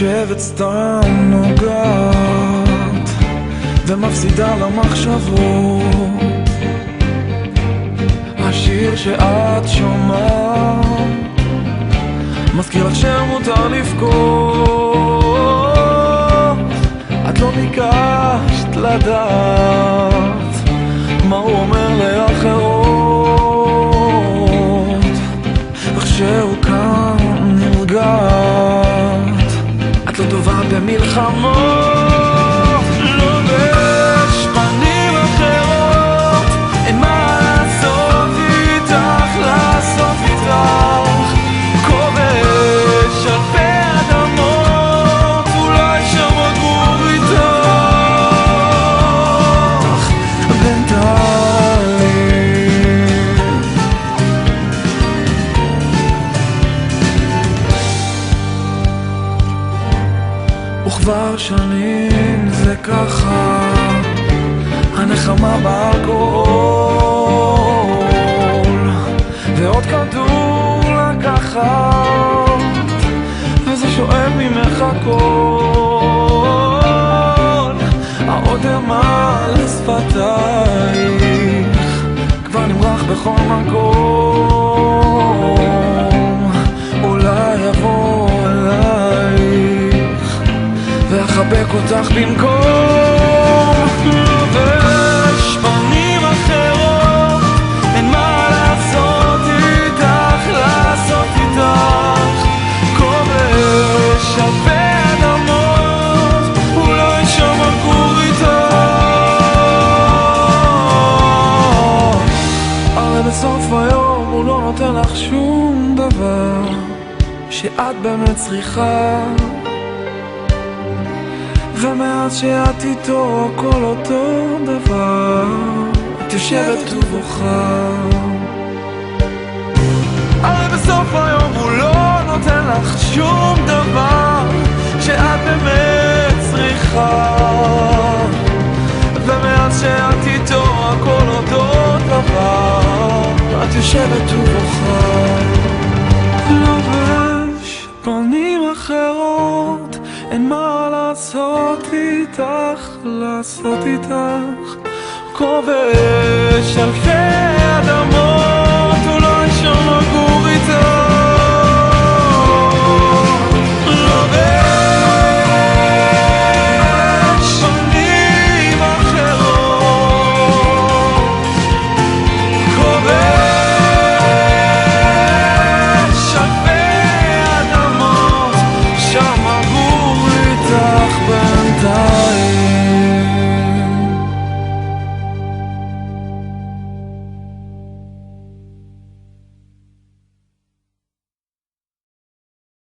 יושבת סתם נוגעת ומפסידה למחשבות. השיר שאת שומעת מזכיר לך שמותר לבכות. את לא ביקשת לדעת מה הוא אומר לאחרות, אך שהוא כאן נרגעת. את לא טובה במלחמות, לובש פנים אחרות, אין מה לעשות איתך, לעשות איתך. כובש על פי אדמות, אולי שם אגור איתך בינתיים. וכבר שנים זה ככה, הנחמה באלכוהול ועוד כדור לקחת, וזה שואב ממך הכל. האודם על שפתייך כבר נמרח בכל מקום. אולי יבוא אלייך ואחבק אותך במקום. לובש פנים אחרות, אין מה לעשות איתך, לעשות איתך. כובש על פי אדמות, אולי שם אגור איתך. הרי בסוף היום הוא לא נותן לך שום דבר שאת באמת צריכה, ומאז שאת איתו הכל אותו דבר. את יושבת ובוכה, הרי בסוף היום הוא לא נותן לך שום דבר שאת באמת צריכה, ומאז שאת איתו הכל אותו דבר. את יושבת ובוכה, לובש פנים אחרות, אין מה לעשות איתך, לעשות איתך. כובש אלפי אדמות,